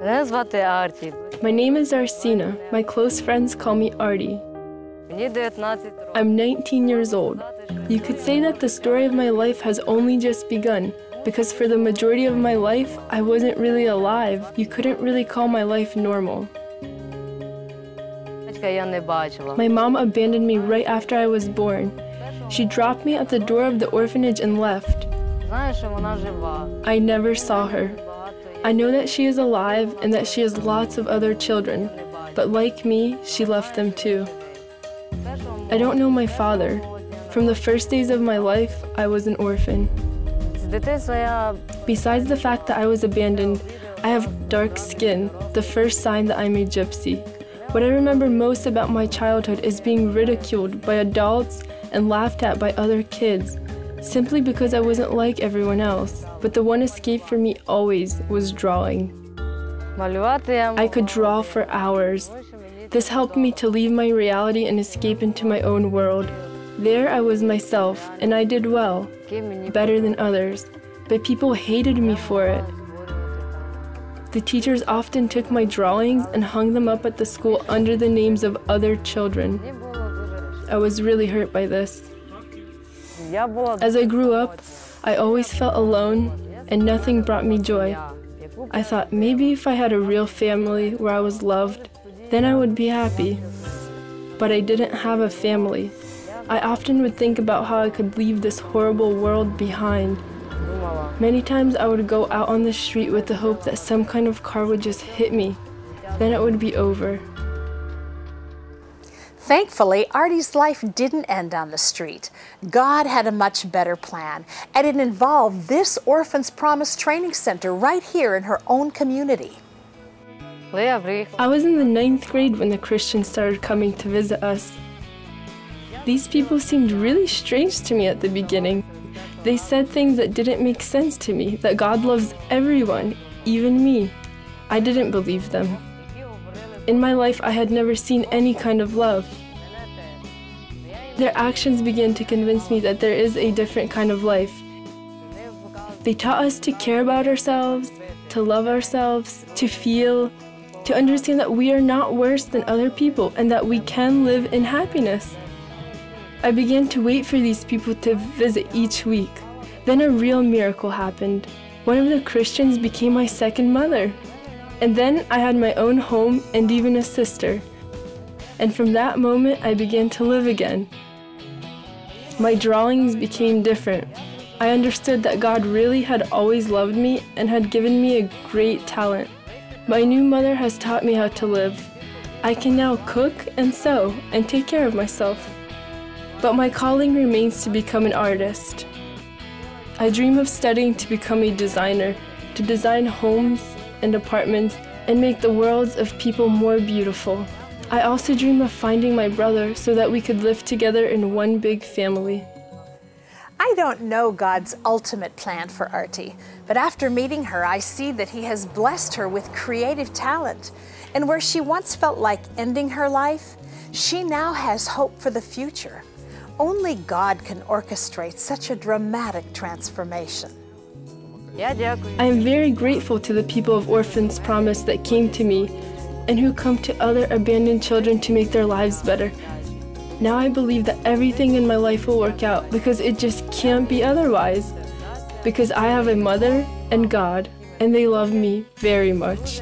My name is Arsina. My close friends call me Arti. I'm 19 years old. You could say that the story of my life has only just begun, because for the majority of my life, I wasn't really alive. You couldn't really call my life normal. My mom abandoned me right after I was born. She dropped me at the door of the orphanage and left. I never saw her. I know that she is alive and that she has lots of other children, but like me, she left them too. I don't know my father. From the first days of my life, I was an orphan. Besides the fact that I was abandoned, I have dark skin, the first sign that I'm a gypsy. What I remember most about my childhood is being ridiculed by adults and laughed at by other kids, simply because I wasn't like everyone else. But the one escape for me always was drawing. I could draw for hours. This helped me to leave my reality and escape into my own world. There I was myself, and I did well, better than others, but people hated me for it. The teachers often took my drawings and hung them up at the school under the names of other children. I was really hurt by this. As I grew up, I always felt alone, and nothing brought me joy. I thought maybe if I had a real family where I was loved, then I would be happy. But I didn't have a family. I often would think about how I could leave this horrible world behind. Many times I would go out on the street with the hope that some kind of car would just hit me. Then it would be over. Thankfully, Arti's life didn't end on the street. God had a much better plan, and it involved this Orphans Promise Training Center right here in her own community. I was in the 9th grade when the Christians started coming to visit us. These people seemed really strange to me at the beginning. They said things that didn't make sense to me, that God loves everyone, even me. I didn't believe them. In my life, I had never seen any kind of love. Their actions began to convince me that there is a different kind of life. They taught us to care about ourselves, to love ourselves, to feel, to understand that we are not worse than other people and that we can live in happiness. I began to wait for these people to visit each week. Then a real miracle happened. One of the Christians became my second mother. And then I had my own home and even a sister. And from that moment, I began to live again. My drawings became different. I understood that God really had always loved me and had given me a great talent. My new mother has taught me how to live. I can now cook and sew and take care of myself. But my calling remains to become an artist. I dream of studying to become a designer, to design homes and apartments and make the worlds of people more beautiful. I also dream of finding my brother so that we could live together in one big family. I don't know God's ultimate plan for Arti, but after meeting her, I see that He has blessed her with creative talent. And where she once felt like ending her life, she now has hope for the future. Only God can orchestrate such a dramatic transformation. I am very grateful to the people of Orphans Promise that came to me and who come to other abandoned children to make their lives better. Now I believe that everything in my life will work out because it just can't be otherwise. Because I have a mother and God, and they love me very much.